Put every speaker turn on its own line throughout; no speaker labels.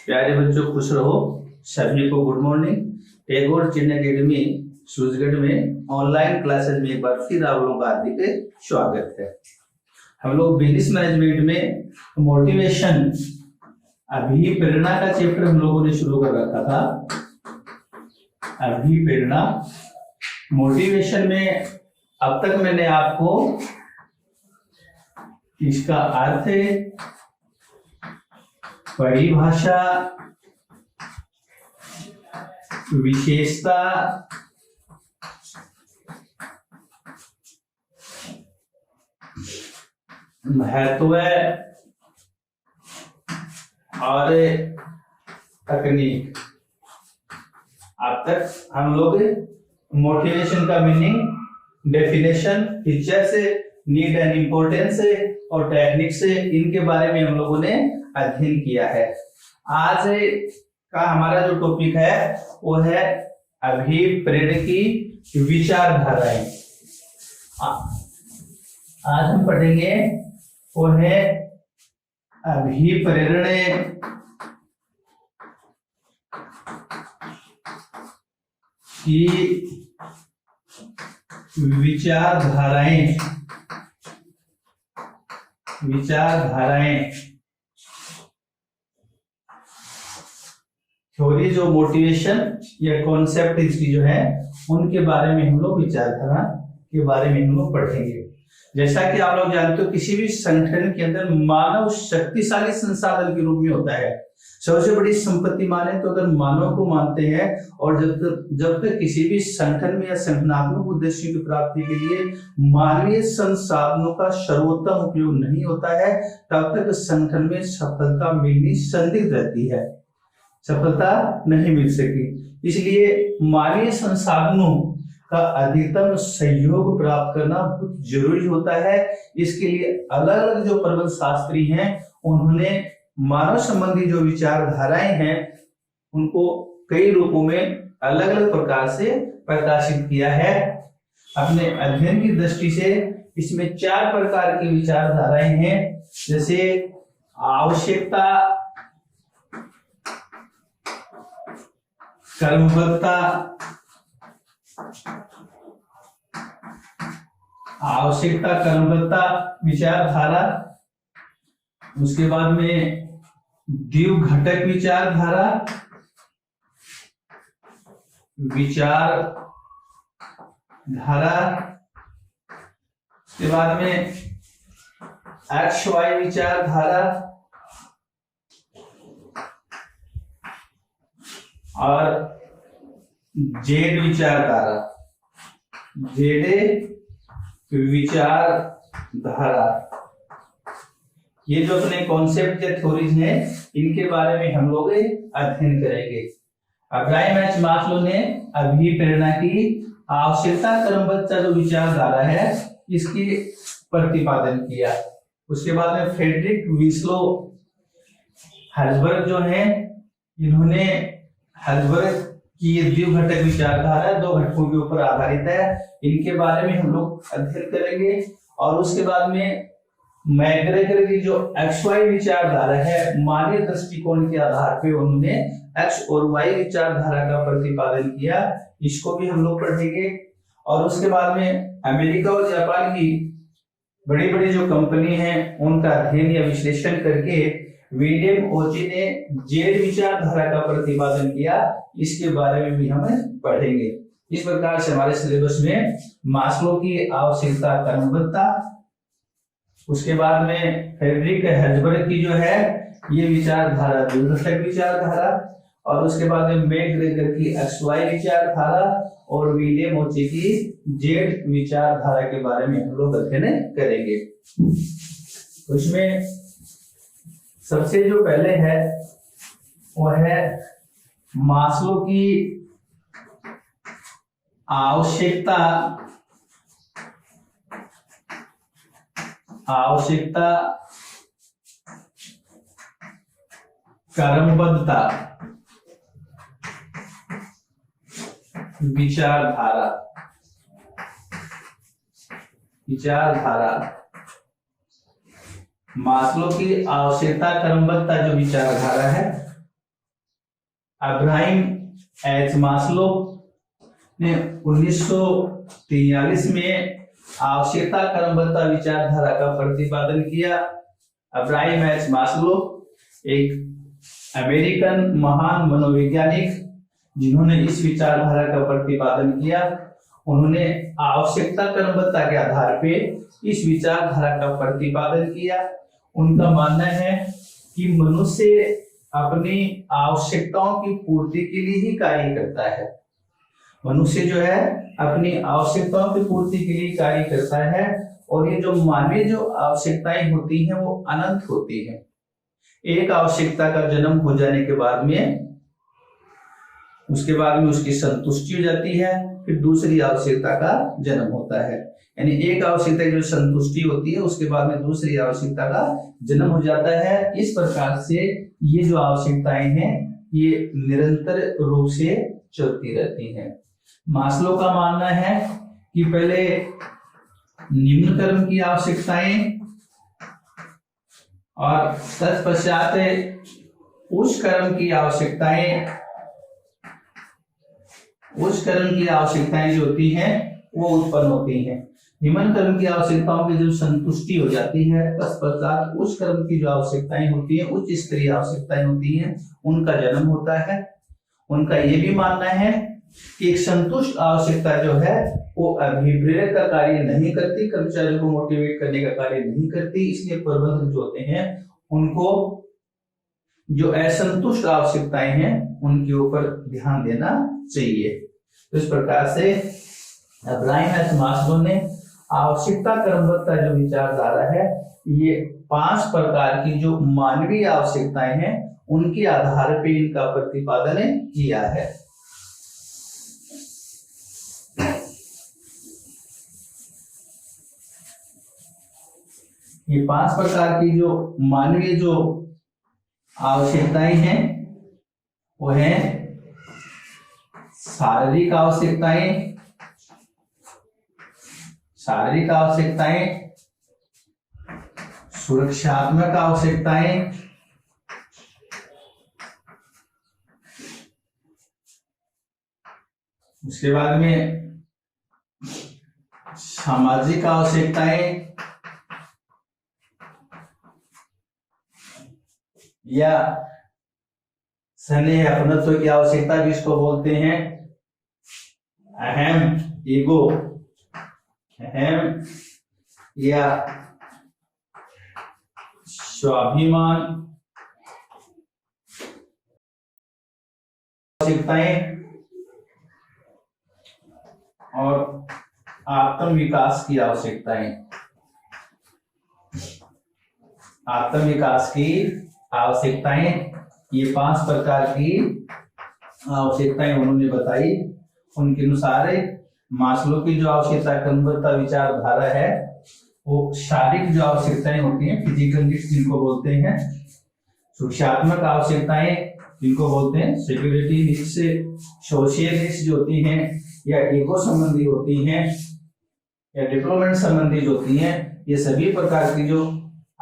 प्यारे बच्चों, खुश रहो। सभी को गुड मॉर्निंग। टैगोर चिन्ह एकेडमी सूरजगढ़ में ऑनलाइन क्लासेस में एक बार फिर आप लोगों का हार्दिक स्वागत है। हम लोग बिजनेस मैनेजमेंट में मोटिवेशन अभिप्रेरणा का चैप्टर हम लोगों ने शुरू कर रखा था। अभिप्रेरणा मोटिवेशन में अब तक मैंने आपको इसका अर्थ, परिभाषा, विशेषता, महत्व और तकनीक, अब तक हम लोग मोटिवेशन का meaning, definition, features, need and importance और टेक्निक्स, इनके बारे में हम लोगों ने अध्ययन किया है। आज का हमारा जो टॉपिक है वो है अभिप्रेरण की विचारधाराएं। आज हम पढ़ेंगे वो है अभिप्रेरण की विचारधाराएं। थ्योरी जो मोटिवेशन या कॉन्सेप्ट इसकी जो है उनके बारे में हम लोग, विचारधारा के बारे में हम लोग पढ़ेंगे। जैसा कि आप लोग जानते हो, किसी भी संगठन के अंदर मानव शक्तिशाली संसाधन के रूप में होता है। सबसे बड़ी संपत्ति माने तो अगर मानव को मानते हैं, और जब तक किसी भी संगठन में या संगठनात्मक उद्देश्यों की प्राप्ति के लिए मानवीय संसाधनों का सर्वोत्तम उपयोग नहीं होता है, तब तक संगठन में सफलता मिलनी संदिग्ध रहती है, सफलता नहीं मिल सकी। इसलिए मानवीय संसाधनों का अधिकतम सहयोग प्राप्त करना बहुत जरूरी होता है। इसके लिए अलग अलग जो प्रबंध शास्त्री हैं, उन्होंने मानव संबंधी जो विचारधाराएं हैं उनको कई रूपों में अलग अलग प्रकार से प्रकाशित किया है। अपने अध्ययन की दृष्टि से इसमें 4 प्रकार की विचारधाराएं हैं, जैसे आवश्यकता, कर्मबद्धता, विचारधारा। उसके बाद में द्विघटक विचारधारा, उसके बाद में XY विचारधारा और जेड विचारधारा। ये जो अपने कॉन्सेप्ट या थ्योरीज हैं, इनके बारे में हम लोग अध्ययन करेंगे। अब्राहम एच मास्लो ने अभिप्रेरणा की आवश्यकता क्रमबद्धता जो विचारधारा है इसकी प्रतिपादन किया। उसके बाद में फ्रेडरिक विस्लो हर्जबर्ग जो है, इन्होंने हर्जबर्ग की ये द्विघटक विचारधारा 2 घटकों के ऊपर आधारित है, इनके बारे में हम लोग अध्ययन करेंगे। और उसके बाद में मैकग्रेगर की जो XY विचारधारा है, मानवीय दृष्टिकोण के आधार पे उन्होंने X और Y विचारधारा का प्रतिपादन किया, इसको भी हम लोग पढ़ेंगे। और उसके बाद में अमेरिका और जापान की बड़ी बड़ी जो कंपनी है उनका अध्ययन या विश्लेषण करके विलियम ओची ने जेड विचारधारा का प्रतिपादन किया, इसके बारे में भी हम पढ़ेंगे। इस प्रकार से हमारे सिलेबस में मास्लो की आवश्यकता क्रमबद्धता, उसके बाद में फ्रेडरिक हर्जबर्ग की जो है ये विचारधारा द्विघटक विचारधारा, और उसके बाद में मैकग्रेगर की XY विचारधारा और विलियम ओची की जेड विचारधारा के बारे में हम लोग अध्ययन करेंगे। तो इसमें सबसे जो पहले है वो है मास्लो की आवश्यकता क्रमबद्धता विचारधारा मास्लो की आवश्यकता क्रमबद्धता जो विचारधारा है, अब्राहिम एच मास्लो ने 1943 में आवश्यकता क्रमबद्धता विचारधारा का प्रतिपादन किया। अब्राहिम एच मास्लो एक अमेरिकन महान मनोवैज्ञानिक जिन्होंने इस विचारधारा का प्रतिपादन किया, उन्होंने आवश्यकता क्रमबद्धता के आधार पे इस विचारधारा का प्रतिपादन किया। उनका मानना है कि मनुष्य अपनी आवश्यकताओं की पूर्ति के लिए ही कार्य करता है। मनुष्य जो है अपनी आवश्यकताओं की पूर्ति के लिए कार्य करता है, और ये जो मानवीय जो आवश्यकताएं होती हैं वो अनंत होती हैं। एक आवश्यकता का जन्म हो जाने के बाद में उसके बाद में उसकी संतुष्टि हो जाती है, फिर दूसरी आवश्यकता का जन्म होता है। यानी एक आवश्यकता की जो संतुष्टि होती है उसके बाद में दूसरी आवश्यकता का जन्म हो जाता है। इस प्रकार से ये जो आवश्यकताएं हैं ये निरंतर रूप से चलती रहती हैं। मास्लो का मानना है कि पहले निम्न क्रम की आवश्यकताएं और तत्पश्चात उच्च क्रम की आवश्यकताएं जो होती हैं वो उत्पन्न होती हैं। निम्न क्रम की आवश्यकताओं की जो संतुष्टि हो जाती है, तत्पश्चात उच्च क्रम की जो आवश्यकताएं होती हैं, उच्च स्तरीय आवश्यकताएं होती हैं, उनका जन्म होता है। उनका ये भी मानना है कि एक संतुष्ट आवश्यकता जो है वो अभिप्रेरक का कार्य नहीं करती, कर्मचारियों को मोटिवेट करने का कार्य नहीं करती। इसलिए प्रबंधक जो होते हैं उनको जो असंतुष्ट आवश्यकताएं हैं उनके ऊपर ध्यान देना चाहिए। तो इस प्रकार से अब्राहिम एच मास्लो ने आवश्यकता क्रमबद्धता जो विचारधारा है, ये 5 प्रकार की जो मानवीय आवश्यकताएं हैं उनके आधार पे इनका प्रतिपादन किया है। ये 5 प्रकार की जो मानवीय जो आवश्यकताएं हैं वो है शारीरिक आवश्यकताएं, सुरक्षात्मक आवश्यकताएं, उसके बाद में सामाजिक आवश्यकताएं या स्नेह अपनत्व की आवश्यकता भी इसको बोलते हैं। अहम या स्वाभिमान आवश्यकताएं और आत्म विकास की आवश्यकताएं। ये 5 प्रकार की आवश्यकताएं उन्होंने बताई। उनके अनुसार मास्लो की जो आवश्यकता क्रमबद्धता विचारधारा है वो शारीरिक जो आवश्यकताएं होती हैं, फिजिकल नीड्स जिनको बोलते हैं, सुरक्षात्मक आवश्यकताएं जिनको बोलते हैं सिक्योरिटी नीड्स, सोशल नीड्स जो होती हैं या ईगो संबंधी होती हैं या डेवलपमेंट संबंधी जो होती हैं, ये सभी प्रकार की जो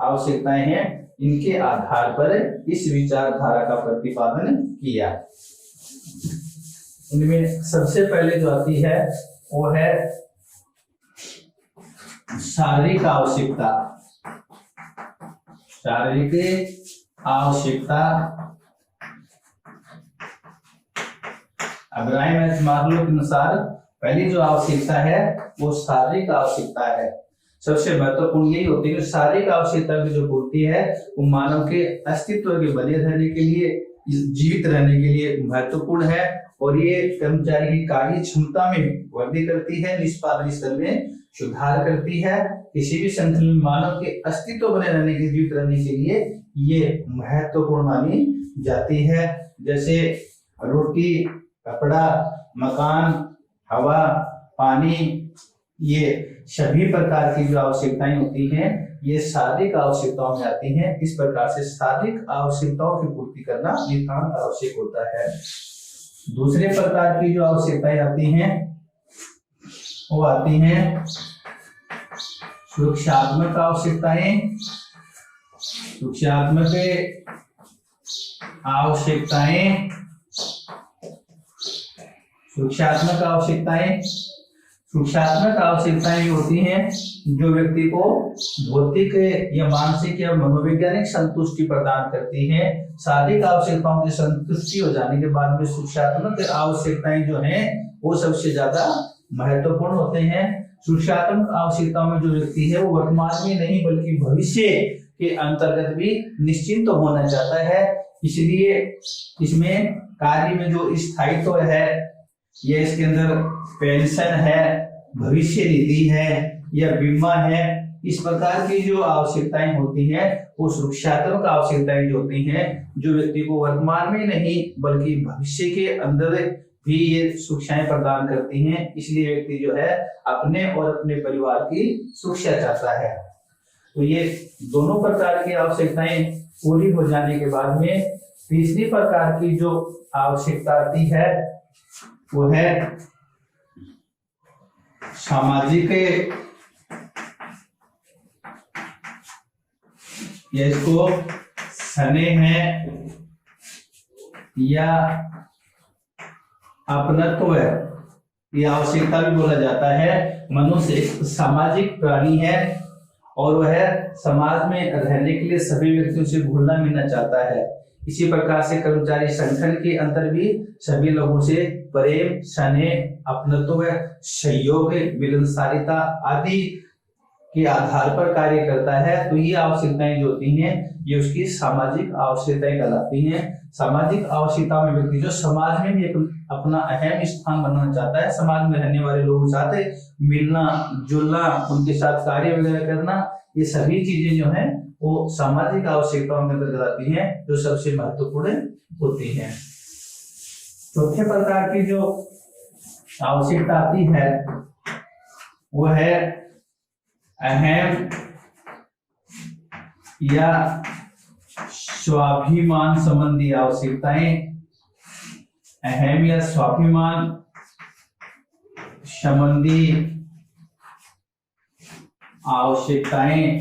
आवश्यकताएं हैं इनके आधार पर इस विचारधारा का प्रतिपादन किया। इनमें सबसे पहले जो आती है वो है शारीरिक आवश्यकता। अब्राहिम एच मास्लो के अनुसार पहली जो आवश्यकता है वो शारीरिक आवश्यकता है। सबसे महत्वपूर्ण यही होती है कि शारीरिक आवश्यकता की जो पूर्ति है वो मानव के अस्तित्व के बने रहने के लिए, जीवित रहने के लिए महत्वपूर्ण है, और ये कर्मचारी की कार्य क्षमता में वृद्धि करती है, निष्पादन स्तर में सुधार करती है। किसी भी संगठन में मानव के अस्तित्व बने रहने के, जीवित रहने के लिए ये महत्वपूर्ण मानी जाती है। जैसे रोटी, कपड़ा, मकान, हवा, पानी, ये सभी प्रकार की जो आवश्यकताएं होती हैं ये शारीरिक आवश्यकताओं में आती हैं। इस प्रकार से शारीरिक आवश्यकताओं की पूर्ति करना नितांत आवश्यक होता है। दूसरे प्रकार की जो आवश्यकताएं आती हैं वो आती हैं सुरक्षात्मक आवश्यकताएं सुरक्षात्मक आवश्यकताएं, सुरक्षात्मक आवश्यकताएं, सुरक्षात्मक आवश्यकताएं होती हैं जो व्यक्ति को भौतिक या मानसिक या मनोवैज्ञानिक संतुष्टि प्रदान करती हैं। शारीरिक आवश्यकताओं की संतुष्टि हो जाने के बाद में सुरक्षात्मक आवश्यकताएं जो हैं वो सबसे ज्यादा महत्वपूर्ण होते हैं। सुरक्षात्मक आवश्यकताओं में जो व्यक्ति है वो वर्तमान में नहीं बल्कि भविष्य के अंतर्गत भी निश्चिंत होना चाहता है। इसलिए इसमें कार्य में जो स्थायित्व है या इसके अंदर पेंशन है, भविष्य निधि है या बीमा है, इस प्रकार की जो आवश्यकताएं होती हैं वो सुरक्षात्मक आवश्यकताएं जो होती हैं जो व्यक्ति को वर्तमान में नहीं बल्कि भविष्य के अंदर भी ये सुरक्षाएं प्रदान करती हैं। इसलिए व्यक्ति जो है अपने और अपने परिवार की सुरक्षा चाहता है। तो ये दोनों प्रकार की आवश्यकताएं पूरी हो जाने के बाद में तीसरी प्रकार की जो आवश्यकता आती है वो है सामाजिक, या इसको स्नेह या अपनत्व ये आवश्यकता भी बोला जाता है। मनुष्य एक सामाजिक प्राणी है और वह समाज में रहने के लिए सभी व्यक्तियों से घुलना मिलना चाहता है। इसी प्रकार से कर्मचारी संगठन के अंदर भी सभी लोगों से प्रेम, स्नेह, अपनत्व, सहयोग, मिलनसारिता आदि के आधार पर कार्य करता है। तो ये आवश्यकताएं जो होती हैं ये उसकी सामाजिक आवश्यकताएं कहलाती हैं। सामाजिक आवश्यकताओं में व्यक्ति जो समाज में भी एक अपना अहम स्थान बनाना चाहता है, समाज में रहने वाले लोगों के साथ मिलना जुलना, उनके साथ कार्य वगैरह करना, ये सभी चीजें जो हैं वो सामाजिक आवश्यकताओं के अंतर्गत आती हैं जो सबसे महत्वपूर्ण होती हैं। चौथे प्रकार की जो आवश्यकता आती है वो है अहम या स्वाभिमान संबंधी आवश्यकताएं। अहम या स्वाभिमान संबंधी आवश्यकताएं,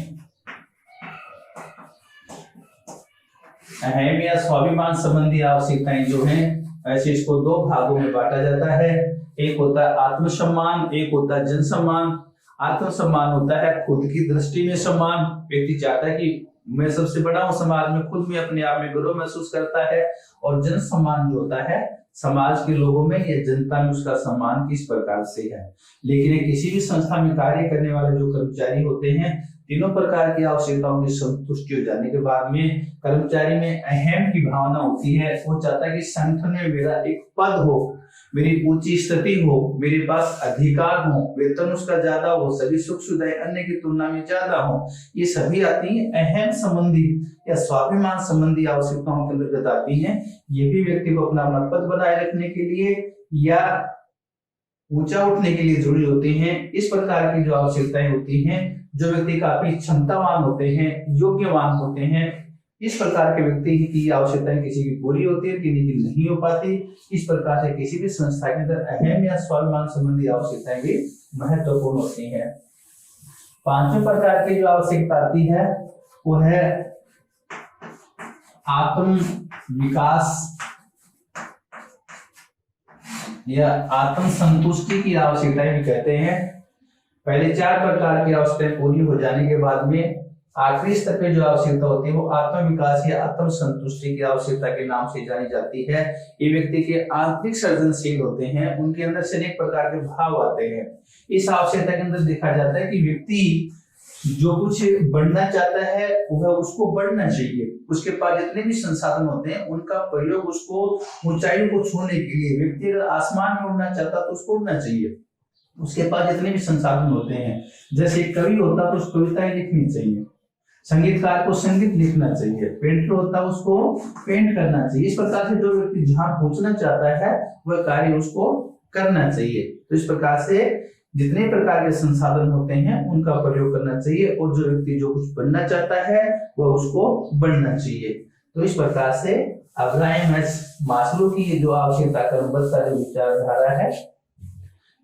अहम या स्वाभिमान संबंधी आवश्यकताएं जो हैं ऐसे इसको दो भागों में बांटा जाता है। एक होता है आत्मसम्मान, एक होता है जन सम्मान। आत्मसम्मान होता है खुद की दृष्टि में सम्मान, व्यक्ति चाहता है कि मैं सबसे बड़ा हूं समाज में, खुद में अपने आप में गौरव महसूस करता है। और जन सम्मान जो होता है समाज के लोगों में या जनता में उसका सम्मान किस प्रकार से है। लेकिन किसी भी संस्था में कार्य करने वाले जो कर्मचारी होते हैं, तीनों प्रकार की आवश्यकताओं की संतुष्टि हो जाने के बाद में कर्मचारी में अहम की भावना होती है। वो चाहता है कि संगठन में मेरा एक पद हो, मेरी ऊंची स्थिति हो, मेरे पास अधिकार हो, वेतन उसका ज्यादा हो, सभी सुख सुविधाएं अन्य की तुलना में ज्यादा हो। ये सभी आती हैं अहम संबंधी या स्वाभिमान संबंधी आवश्यकताओं के अंतर्गत आती हैं। ये भी व्यक्ति को अपना अपना पद बनाए रखने के लिए या ऊंचा उठने के लिए जुड़ी होती हैं। इस प्रकार की जो आवश्यकताएं होती हैं, जो व्यक्ति काफी क्षमतावान होते हैं, योग्यवान होते हैं, इस प्रकार के व्यक्ति की आवश्यकताएं किसी की पूरी होती है, किसी की नहीं हो पाती। इस प्रकार से किसी भी संस्था के अंदर अहम या स्वाभिमान संबंधी आवश्यकताएं भी महत्वपूर्ण होती हैं। पांचवें प्रकार की जो आवश्यकता आती है वो है आत्म विकास या आत्म संतुष्टि की आवश्यकताएं भी कहते हैं। पहले चार प्रकार की आवश्यकताएं पूरी हो जाने के बाद में आखिरी स्तर पे जो आवश्यकता होती है वो आत्म विकास या आत्म संतुष्टि की आवश्यकता के नाम से जानी जाती है। ये व्यक्ति के आंतरिक सृजनशील होते हैं, उनके अंदर से अनेक प्रकार के भाव आते हैं। इस आवश्यकता के अंदर देखा जाता है कि व्यक्ति जो कुछ बढ़ना चाहता है वह उसको बढ़ना चाहिए। उसके पास जितने भी संसाधन होते हैं उनका प्रयोग उसको ऊंचाइयों को छूने के लिए, व्यक्ति अगर आसमान में उड़ना चाहता तो उसको उड़ना चाहिए। उसके पास जितने भी संसाधन होते हैं, जैसे कवि होता तो उसको कविताएं लिखनी चाहिए, संगीतकार को संगीत लिखना चाहिए, पेंटर होता है उसको पेंट करना चाहिए। इस प्रकार से जो व्यक्ति जहां पहुंचना चाहता है वह कार्य उसको करना चाहिए। तो इस प्रकार से जितने प्रकार के संसाधन होते हैं उनका प्रयोग करना चाहिए और जो व्यक्ति जो कुछ बनना चाहता है वह उसको बनना चाहिए। तो इस प्रकार से अब्राहम मास्लो की जो आवश्यकता क्रमबद्ध जो विचारधारा है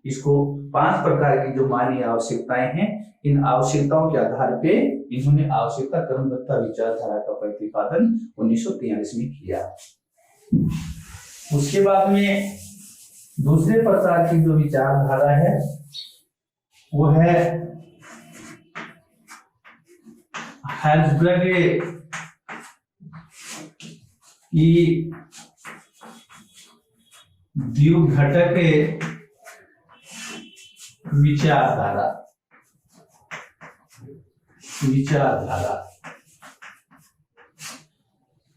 इसको 5 प्रकार की जो मानवीय आवश्यकताएं हैं, इन आवश्यकताओं के आधार पे इन्होंने आवश्यकता क्रमबद्धता विचारधारा का प्रतिपादन 1943 में किया। उसके बाद में दूसरे प्रकार की जो विचारधारा है वो है हेल्सबर्ग की द्विघटक विचारधारा।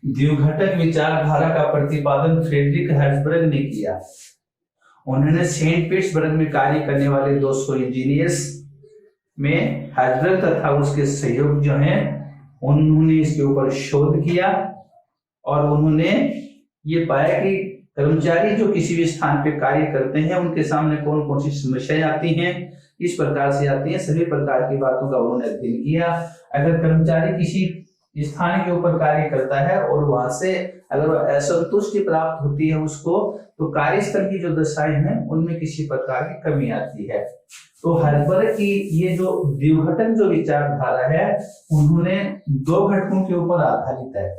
द्विघटक विचारधारा का प्रतिपादन फ्रेडरिक हेल्सबर्ग ने किया। उन्होंने सेंट पीटर्सबर्ग में कार्य करने वाले 200 इंजीनियर्स में हेल्सबर्ग तथा उसके सहयोग जो हैं उन्होंने इसके ऊपर शोध किया और उन्होंने ये पाया कि कर्मचारी जो किसी भी स्थान पे कार्य करते हैं उनके सामने कौन कौन सी समस्याएं आती हैं, इस प्रकार से आती हैं, सभी प्रकार की बातों का उन्होंने अध्ययन किया। अगर कर्मचारी किसी स्थान के ऊपर कार्य करता है और वहां से अगर असंतुष्टि प्राप्त होती है उसको, तो कार्यस्थल की जो दशाएं हैं उनमें किसी प्रकार की कमी आती है। तो हेल्सबर्ग की ये जो द्विघटक जो विचारधारा है उन्होंने 2 घटकों के ऊपर आधारित है।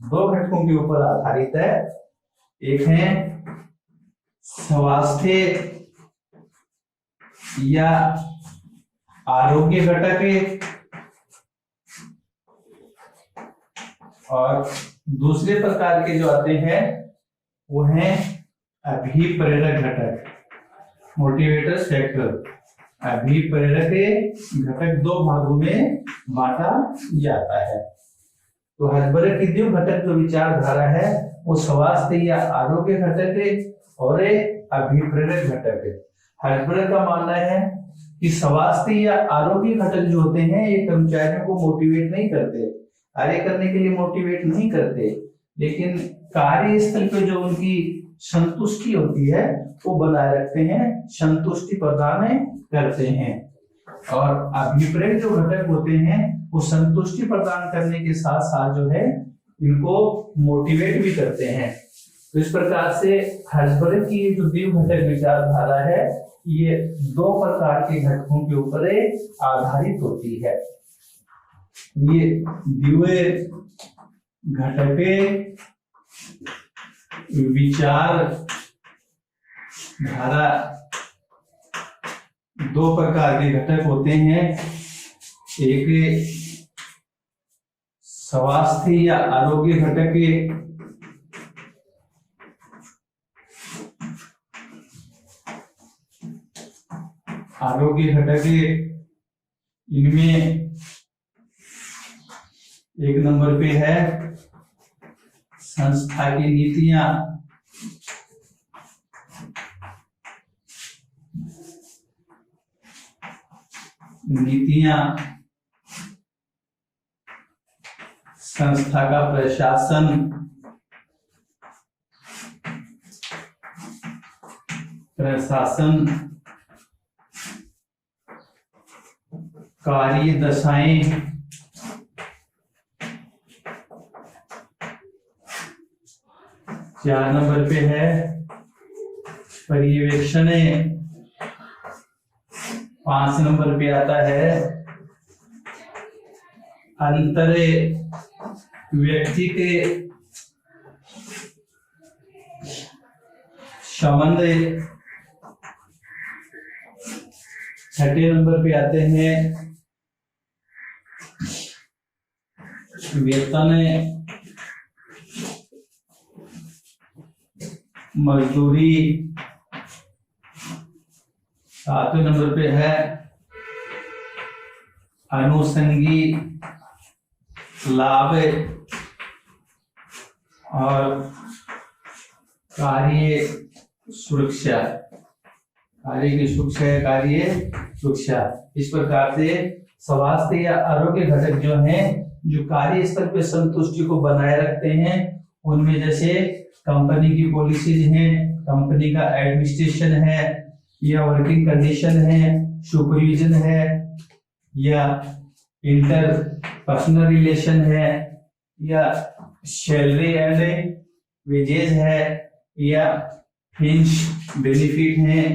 2 घटकों के ऊपर आधारित है। एक है स्वास्थ्य या आरोग्य घटक और दूसरे प्रकार के जो आते हैं वो हैं अभिप्रेरक घटक, मोटिवेटर फैक्टर। अभिप्रेरक घटक 2 भागों में बांटा जाता है। तो हेल्सबर्ग की द्विघटक जो विचारधारा है वो स्वास्थ्य या आरोग्य घटक है और अभिप्रेरक घटक है। हेल्सबर्ग का मानना है कि स्वास्थ्य या आरोग्य घटक जो होते हैं ये कर्मचारियों को मोटिवेट नहीं करते, कार्य करने के लिए मोटिवेट नहीं करते, लेकिन कार्यस्थल पे जो उनकी संतुष्टि होती है वो बनाए रखते हैं, संतुष्टि प्रदान करते हैं। और अभिप्रेरक जो घटक होते हैं वो संतुष्टि प्रदान करने के साथ साथ जो है इनको मोटिवेट भी करते हैं। तो इस प्रकार से हेल्सबर्ग की ये जो द्विघटक विचारधारा है ये 2 प्रकार के घटकों के ऊपर आधारित होती है। ये द्विघटक विचारधारा 2 प्रकार के घटक होते हैं। एक स्वास्थ्य या आरोग्य घटक, इनमें 1 नंबर पे है संस्था की नीतियां, संस्था का प्रशासन, कार्य दशाएं, चार नंबर पे है पर्यवेक्षण, 5 नंबर पे आता है अंतर व्यक्ति के संबंध, 6 नंबर पे आते हैं वेतन मजदूरी, 7 नंबर पे है अनुषंगी लाभ और कार्य सुरक्षा, इस प्रकार से स्वास्थ्य या आरोग्य घटक जो हैं जो कार्य स्तर पे संतुष्टि को बनाए रखते हैं, उनमें जैसे कंपनी की पॉलिसीज हैं, कंपनी का एडमिनिस्ट्रेशन है या वर्किंग कंडीशन है, सुपरविजन है या इंटरपर्सनल रिलेशन है या सैलरी एंड वेजेस है या फिंच बेनिफिट हैं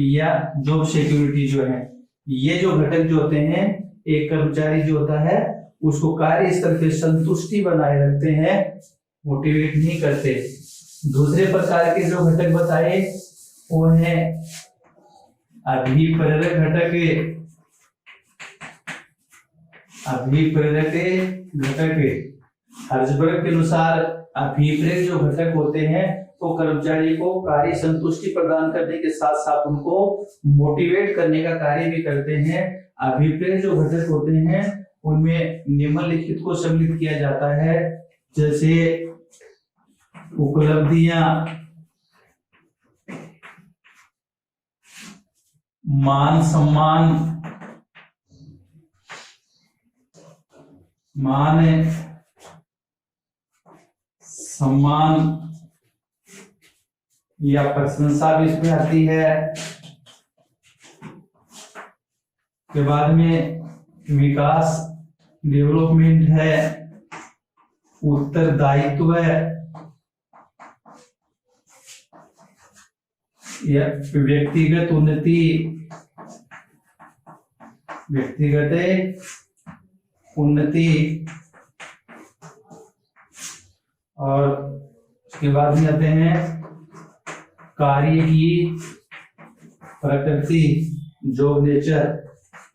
या जॉब सिक्योरिटी जो है, ये जो घटक जो होते हैं, एक कर्मचारी जो होता है उसको कार्य स्तर पे संतुष्टि बनाए रखते हैं, मोटिवेट नहीं करते। दूसरे प्रकार के जो घटक बताए वो है अभिप्रेरक घटक। अभिप्रेरक घटक हर्ज़बर्ग के अनुसार अभिप्रेरक जो घटक होते हैं वो कर्मचारी को कार्य संतुष्टि प्रदान करने के साथ साथ उनको मोटिवेट करने का कार्य भी करते हैं। अभिप्रेरक जो घटक होते हैं उनमें निम्नलिखित को सम्मिलित किया जाता है, जैसे उपलब्धियां, मान सम्मान, सम्मान या प्रशंसा भी इसमें आती है। के बाद में विकास, डेवलपमेंट है, उत्तरदायित्व है, या व्यक्तिगत उन्नति, और उसके बाद में आते हैं कार्य की प्रकृति, जो नेचर,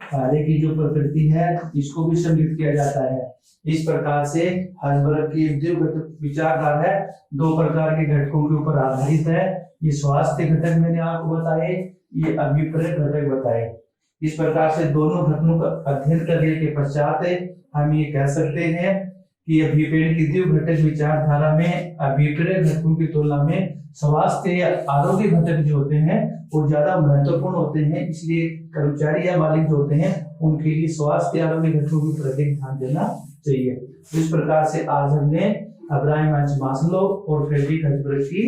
कार्य की जो प्रकृति है इसको भी सम्मिलित किया जाता है। इस प्रकार से हर्ज़बर्ग की जो विचारधारा है 2 प्रकार के घटकों के ऊपर आधारित है। ये स्वास्थ्य घटक मैंने आपको बताए, ये अभिप्रेरक घटक बताए। इस प्रकार से दोनों घटकों का अध्ययन करने के पश्चात हम ये कह सकते हैं कि अभिप्रेरक की द्विव घटक विचारधारा में अभिप्रेरक घटकों की तुलना में स्वास्थ्य या आरोग्य घटक जो होते हैं वो ज्यादा महत्वपूर्ण होते हैं। इसलिए कर्मचारी या मालिक जो होते हैं उनके लिए स्वास्थ्य या आरोग्य घटकों के प्रति ध्यान देना चाहिए। इस प्रकार से आज हमने अब्राहम मास्लो और फ्रेडरिक हर्ज़बर्ग की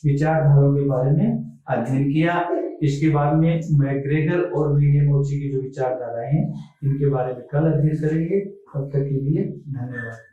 विचारधाराओं के बारे में अध्ययन किया। इसके बाद में मैकग्रेगर और विलियम ओची की जो विचारधाराएं हैं इनके बारे में कल अध्ययन करेंगे। तब तक के लिए धन्यवाद।